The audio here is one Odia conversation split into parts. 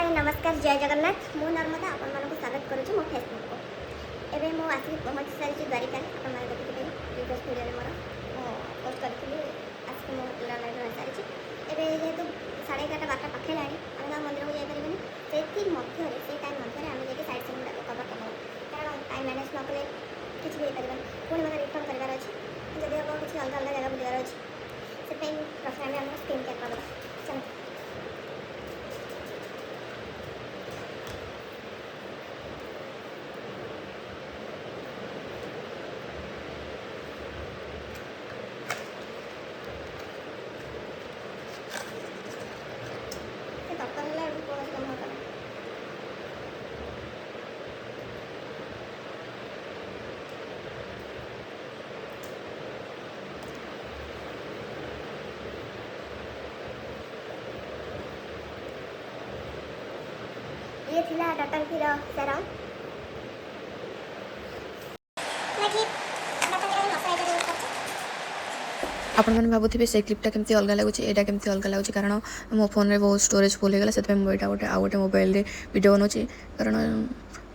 हाय नमस्कार जय जगन्नाथ मु नर्मदा आपण मानक स्वागत करूँ मो फेसबुक को एवं मु आसिक पहुँची सारी द्वारिका आपण मैंने देखिए प्रिवियस वीडियो मोर पोस्ट करी आसिक मो लाइन रही सारी एवं जेहेतु 11:30 12 पाखे आम मंदिर को जापर से मध्य से टाइम मध्य आम जाए साइड सीन गुड़ा कवर कर कारण टाइम मैनेज न कले किसी भी पार पुणी मतलब रिटर्न करार अच्छे जब आप किसी अलग अलग जगह बुलार अच्छे से प्रथम आम स्क्रीन केयर कर चलो ये थिला डटल फिर सेरम लाइक डटल फिर मसाला यूज करछ आपण मैंने भावुवे से क्लिपटा केमती अलग लगुच एटा केमती अलग लगुच कारण मो फोन में बहुत स्टोरेज फुल होगा से मुझे गोटे आउ गोटे मोबाइल रे वीडियो बनाऊँ कारण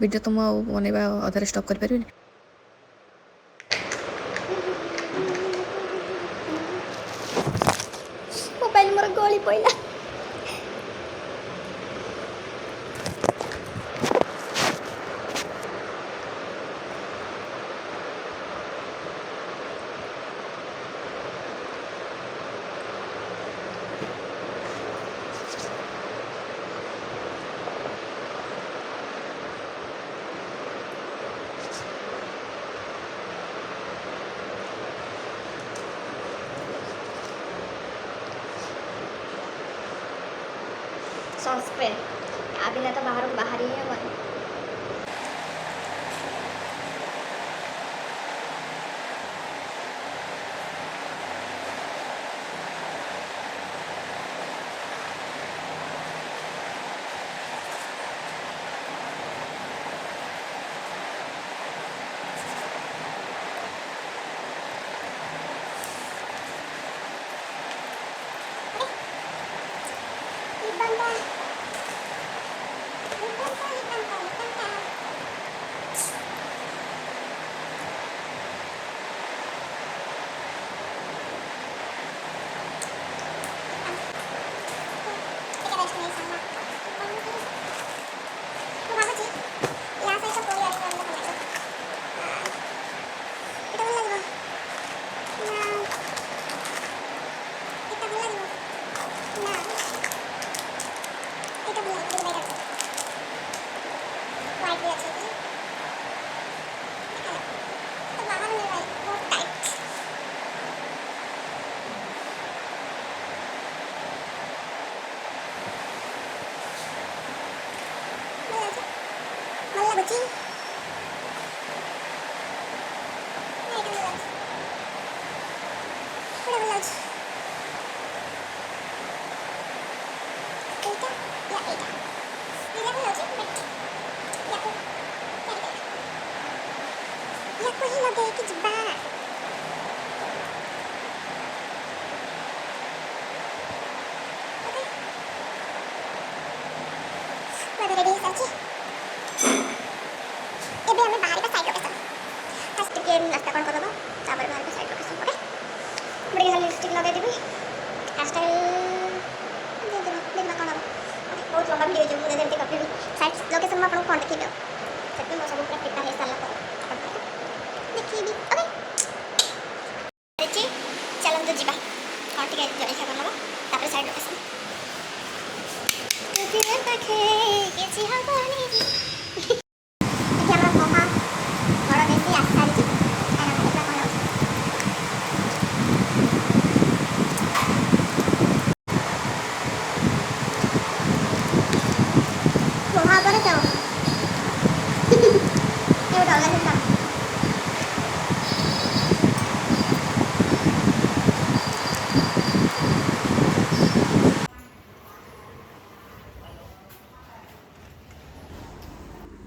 वीडियो तो मुझे बनवा अधारे स्टॉप कर पारि मोबाइल मोर गली पइला सनस्क्रीन बिना तो बाहर को बाहर ही है नाश्ता कौन कर बाहर साइड लोकेशन पटे बड़े लिपस्टिक लगे देवी हेयरस्टाइल देखना कौन हम बहुत लंबा वीडियो जो मुझे जल्दी कपी साइड लोकेशन में आपको कौन देखिए से मो सब पूरा प्रिपेयर हो सारा देखिए ओके चलो तो जीवा कौन टिके जलखा कर लगा तापर साइड लोकेशन पाखे किसी हबनी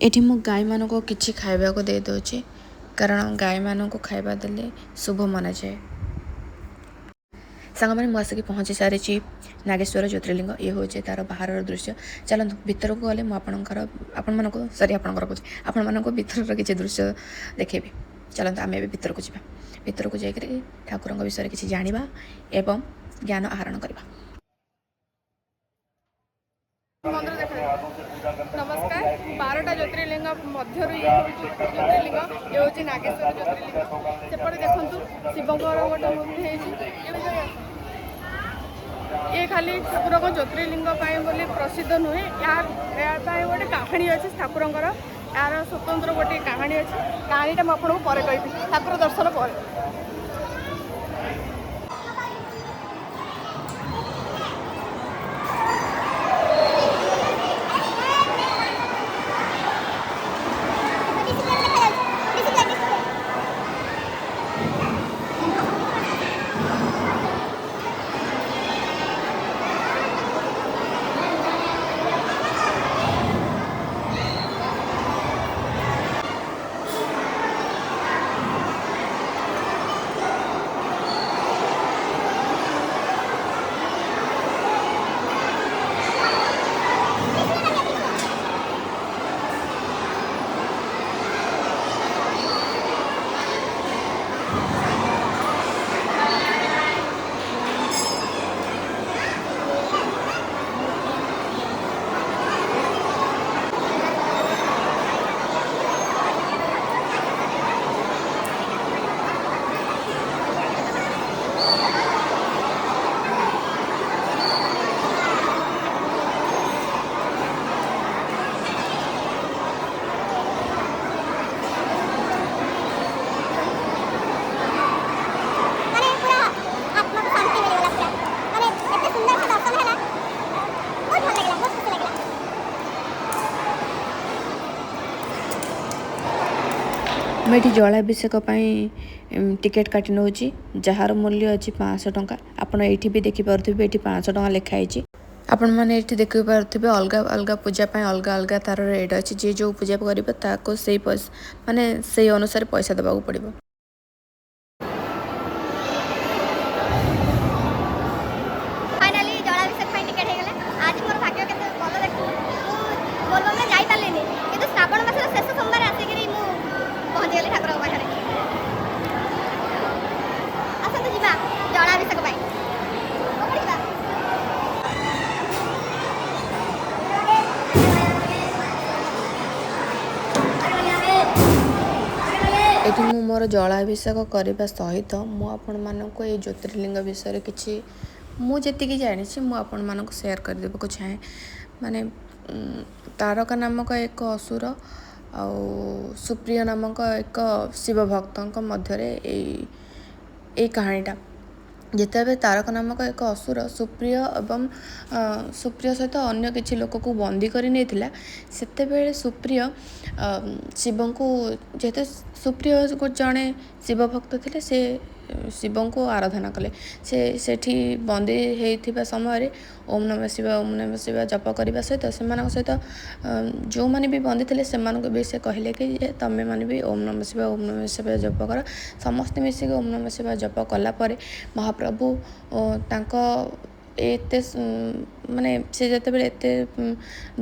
एठी मु गाय मान को किछि खाइबा को दे दोछि कारण गाय मान को खाइबा देले शुभ माना जाए। ସାଙ୍ଗମାନେ ମୁଁ ଆସିକି ପହଞ୍ଚି ସାରିଛି ନାଗେଶ୍ୱର ଜ୍ୟୋତିର୍ଲିଙ୍ଗ। ଇଏ ହେଉଛି ତା'ର ବାହାରର ଦୃଶ୍ୟ। ଚାଲନ୍ତୁ ଭିତରକୁ ଗଲେ ମୁଁ ଆପଣମାନଙ୍କୁ ଆପଣମାନଙ୍କୁ ଭିତରର କିଛି ଦୃଶ୍ୟ ଦେଖେଇବି। ଚାଲନ୍ତୁ ଆମେ ଏବେ ଭିତରକୁ ଯିବା। ଭିତରକୁ ଯାଇକରି ଠାକୁରଙ୍କ ବିଷୟରେ କିଛି ଜାଣିବା ଏବଂ ଜ୍ଞାନ ଆହରଣ କରିବା। ମନ୍ଦିର ଦେଖାଯାଉଛି। ନମସ୍କାର। 12ଟା ଜ୍ୟୋତିର୍ଲିଙ୍ଗ ମଧ୍ୟରୁ ଇଏ ହେଉଛି ଗୋଟେ ଜ୍ୟୋତିର୍ଲିଙ୍ଗ। ଇଏ ହେଉଛି ନାଗେଶ୍ୱର ଜ୍ୟୋତିର୍ଲିଙ୍ଗ। ସେପଟେ ଦେଖନ୍ତୁ ଶିବଙ୍କର ଗୋଟେ ମୂର୍ତ୍ତି ହେଇଛି। ଇଏ ଖାଲି ଠାକୁରଙ୍କ ଜ୍ୟୋତିର୍ଲିଙ୍ଗ ପାଇଁ ବୋଲି ପ୍ରସିଦ୍ଧ ନୁହେଁ, ଏହା ପାଇଁ ଗୋଟେ କାହାଣୀ ଅଛି ଠାକୁରଙ୍କର। ଏହାର ସ୍ୱତନ୍ତ୍ର ଗୋଟିଏ କାହାଣୀ ଅଛି। କାହାଣୀଟା ମୁଁ ଆପଣଙ୍କୁ ପରେ କହିବି, ଠାକୁର ଦର୍ଶନ ପରେ। ମୁଁ ଏଠି ଜଳାଭିଷେକ ପାଇଁ ଟିକେଟ୍ କାଟି ନେଉଛି, ଯାହାର ମୂଲ୍ୟ ଅଛି 500 ଟଙ୍କା। ଆପଣ ଏଇଠି ବି ଦେଖିପାରୁଥିବେ, ଏଠି 500 ଟଙ୍କା ଲେଖା ହେଇଛି। ଆପଣମାନେ ଏଠି ଦେଖିପାରୁଥିବେ ଅଲଗା ଅଲଗା ପୂଜା ପାଇଁ ଅଲଗା ଅଲଗା ତାର ରେଟ୍ ଅଛି। ଯିଏ ଯେଉଁ ପୂଜା କରିବ ତାକୁ ସେଇ ପଇସା ସେଇ ଅନୁସାରେ ପଇସା ଦେବାକୁ ପଡ଼ିବ। ଫାଇନାଲି ଜଳାଭିଷେକ ପାଇଁ ଟିକେଟ୍ ହେଇଗଲା। ଆଜି ମୋର ଭାଗ୍ୟ କେତେ ଭଲ ଦେଖୁ, ମୁଁ ବୋଲବମ୍ରେ ଯାଇପାରିଲିନି, କିନ୍ତୁ ଶ୍ରାବଣ ମାସର ଶେଷ ସୋମବାର ଆସିକିରି ମୁଁ ପହଞ୍ଚିଗଲି ଠାକୁରଙ୍କ ପାଖରେ। ଆସନ୍ତୁ ଯିବା ଜଳାଭିଷେକ ପାଇଁ। ଯିବା। ଏଠି ମୁଁ ମୋର ଜଳାଭିଷେକ କରିବା ସହିତ ମୁଁ ଆପଣମାନଙ୍କୁ ଏଇ ଜ୍ୟୋତିର୍ଲିଙ୍ଗ ବିଷୟରେ କିଛି ମୁଁ ଯେତିକି ଜାଣିଛି ମୁଁ ଆପଣମାନଙ୍କୁ ସେୟାର କରିଦେବାକୁ ଚାହେଁ। ମାନେ ତାରକା ନାମକ ଏକ ଅସୁର ଆଉ ସୁପ୍ରିୟ ନାମକ ଏକ ଶିବ ଭକ୍ତଙ୍କ ମଧ୍ୟରେ ଏଇ କାହାଣୀଟା। ଯେତେବେଳେ ତାରକା ନାମକ ଏକ ଅସୁର ସୁପ୍ରିୟ ଏବଂ ସୁପ୍ରିୟ ସହିତ ଅନ୍ୟ କିଛି ଲୋକକୁ ବନ୍ଦୀ କରି ନେଇଥିଲା, ସେତେବେଳେ ସୁପ୍ରିୟ ଶିବଙ୍କୁ, ଯେହେତୁ ସୁପ୍ରିୟ ଜଣେ ଶିବ ଭକ୍ତ ଥିଲେ, ସେ ଶିବଙ୍କୁ ଆରାଧନା କଲେ। ସେଠି ବନ୍ଦୀ ହେଇଥିବା ସମୟରେ ଓମ୍ ନମଃ ଶିବାୟ ଜପ କରିବା ସହିତ ସେମାନଙ୍କ ସହିତ ଯେଉଁମାନେ ବି ବନ୍ଦୀ ଥିଲେ ସେମାନଙ୍କୁ ବି ସେ କହିଲେ କି ତମେମାନେ ବି ଓମ୍ ନମଃ ଶିବାୟ ଜପ କର। ସମସ୍ତେ ମିଶିକି ଓମ୍ ନମଃ ଶିବାୟ ଜପ କଲା ପରେ ମହାପ୍ରଭୁ ତାଙ୍କ ଏତେ ସେ ଯେତେବେଳେ ଏତେ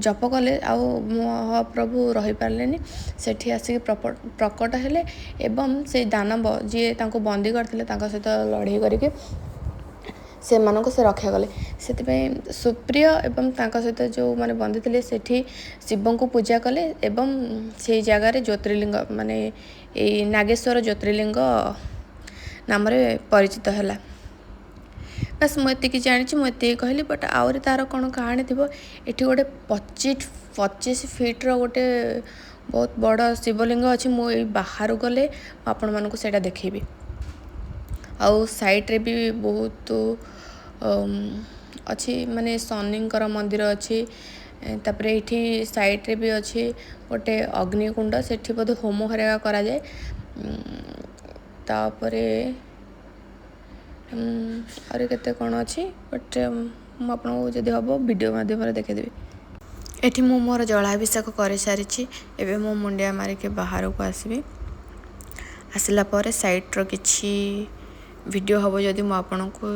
ଜପ କଲେ ଆଉ ମହାପ୍ରଭୁ ରହିପାରିଲେନି, ସେଠି ଆସିକି ପ୍ରକଟ ହେଲେ ଏବଂ ସେଇ ଦାନବ ଯିଏ ତାଙ୍କୁ ବନ୍ଦୀ କରିଥିଲେ ତାଙ୍କ ସହିତ ଲଢ଼େଇ କରିକି ସେମାନଙ୍କୁ ସେ ରକ୍ଷା କଲେ। ସେଥିପାଇଁ ସୁପ୍ରିୟ ଏବଂ ତାଙ୍କ ସହିତ ଯେଉଁମାନେ ବନ୍ଦୀ ଥିଲେ ସେଠି ଶିବଙ୍କୁ ପୂଜା କଲେ ଏବଂ ସେଇ ଜାଗାରେ ଜ୍ୟୋତିର୍ଲିଙ୍ଗ ଏଇ ନାଗେଶ୍ୱର ଜ୍ୟୋତିର୍ଲିଙ୍ଗ ନାମରେ ପରିଚିତ ହେଲା। ବାସ୍ ମୁଁ ଏତିକି ଜାଣିଛି, ମୁଁ ଏତିକି କହିଲି। ବଟ୍ ଆହୁରି ତା'ର କ'ଣ କାହାଣୀ ଥିବ। ଏଠି ଗୋଟେ 25 ଫିଟ୍ର ଗୋଟେ ବହୁତ ବଡ଼ ଶିବଲିଙ୍ଗ ଅଛି। ମୁଁ ଏଇ ବାହାରୁ ଗଲେ ଆପଣମାନଙ୍କୁ ସେଇଟା ଦେଖେଇବି। ଆଉ ସାଇଡ଼୍ରେ ବି ବହୁତ ଅଛି, ଶନିଙ୍କର ମନ୍ଦିର ଅଛି। ତାପରେ ଏଇଠି ସାଇଡ଼୍ରେ ବି ଅଛି ଗୋଟେ ଅଗ୍ନିକୁଣ୍ଡ, ସେଠି ବୋଧେ ହୋମ ହେରିକା କରାଯାଏ। ତାପରେ ଆହୁରି କେତେ କ'ଣ ଅଛି, ବଟ୍ ମୁଁ ଆପଣଙ୍କୁ ଯଦି ହେବ ଭିଡ଼ିଓ ମାଧ୍ୟମରେ ଦେଖେଇଦେବି। ଏଠି ମୁଁ ମୋର ଜଳାଭିଷେକ କରିସାରିଛି। ଏବେ ମୁଁ ମୁଣ୍ଡିଆ ମାରିକି ବାହାରକୁ ଆସିବି। ଆସିଲା ପରେ ସାଇଟ୍ର କିଛି ଭିଡ଼ିଓ ହେବ ଯଦି ମୁଁ ଆପଣଙ୍କୁ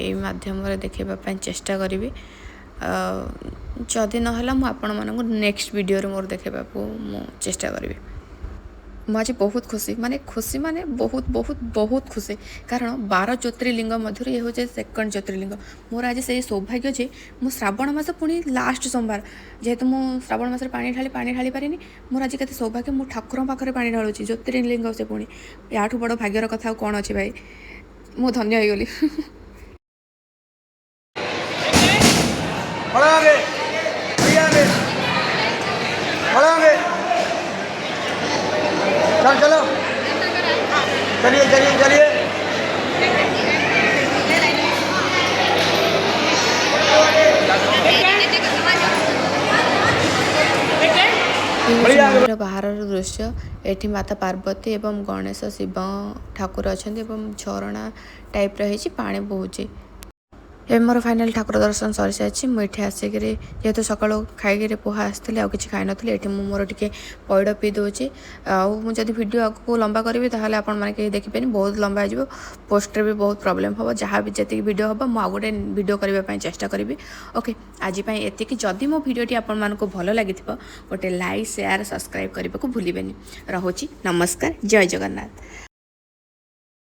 এই ମାଧ୍ୟମରେ ଦେଖାଇବା ପାଇଁ ଚେଷ୍ଟା କରିବି। ଯଦି ନହେଲା ମୁଁ ଆପଣମାନଙ୍କୁ ନେକ୍ସଟ ଭିଡ଼ିଓରେ ମୋର ଦେଖାଇବାକୁ ମୁଁ ଚେଷ୍ଟା କରିବି। ମୁଁ ଆଜି ବହୁତ ଖୁସି ମାନେ ବହୁତ ବହୁତ ବହୁତ ଖୁସି, କାରଣ 12 ଜ୍ୟୋତିର୍ଲିଙ୍ଗ ମଧ୍ୟରୁ ଇଏ ହେଉଛି ସେକେଣ୍ଡ ଜ୍ୟୋତିର୍ଲିଙ୍ଗ। ମୋର ଆଜି ସେଇ ସୌଭାଗ୍ୟ ଯେ ମୁଁ ଶ୍ରାବଣ ମାସ ପୁଣି ଲାଷ୍ଟ ସୋମବାର, ଯେହେତୁ ମୁଁ ଶ୍ରାବଣ ମାସରେ ପାଣି ଢାଳି ପାରିନି, ମୋର ଆଜି କେତେ ସୌଭାଗ୍ୟ ମୁଁ ଠାକୁରଙ୍କ ପାଖରେ ପାଣି ଢାଳୁଛି, ଜ୍ୟୋତିର୍ଲିଙ୍ଗ ସେ ପୁଣି। ୟାଠୁ ବଡ଼ ଭାଗ୍ୟର କଥା ଆଉ କ'ଣ ଅଛି ଭାଇ, ମୁଁ ଧନ୍ୟ ହେଇଗଲି। चलो चलिए चलिए चलिए। ମନ୍ଦିର ବାହାରର ଦୃଶ୍ୟ। ଏଠି ମାତା ପାର୍ବତୀ ଏବଂ ଗଣେଶ ଶିବ ଠାକୁର ଅଛନ୍ତି ଏବଂ ଝରଣା ଟାଇପ୍ର ହେଇଛି, ପାଣି ବହୁଛି। ଏବେ ମୋର ଫାଇନାଲ୍ ଠାକୁର ଦର୍ଶନ ସରିସାରିଛି। ମୁଁ ଏଠି ଆସିକିରି ଯେହେତୁ ସକାଳୁ ଖାଇକିରି ପୋହା ଆସିଥିଲି, ଆଉ କିଛି ଖାଇନଥିଲି, ଏଠି ମୁଁ ମୋର ଟିକେ ପଇଡ଼ ପିଇ ଦେଉଛି। ଆଉ ମୁଁ ଯଦି ଭିଡ଼ିଓ ଆଗକୁ ଲମ୍ବା କରିବି ତାହେଲେ ଆପଣମାନେ କେହି ଦେଖିବେନି, ବହୁତ ଲମ୍ବା ହେଇଯିବ, ପୋଷ୍ଟରେ ବି ବହୁତ ପ୍ରୋବ୍ଲେମ୍ ହେବ। ଯାହା ବି ଯେତିକି ଭିଡ଼ିଓ ହେବ ମୁଁ ଆଉ ଗୋଟେ ଭିଡ଼ିଓ କରିବା ପାଇଁ ଚେଷ୍ଟା କରିବି। ଓକେ, ଆଜି ପାଇଁ ଏତିକି। ଯଦି ମୋ ଭିଡ଼ିଓଟି ଆପଣମାନଙ୍କୁ ଭଲ ଲାଗିଥିବ ଗୋଟେ ଲାଇକ୍, ସେୟାର, ସବସ୍କ୍ରାଇବ୍ କରିବାକୁ ଭୁଲିବେନି। ରହୁଛି, ନମସ୍କାର, ଜୟ ଜଗନ୍ନାଥ।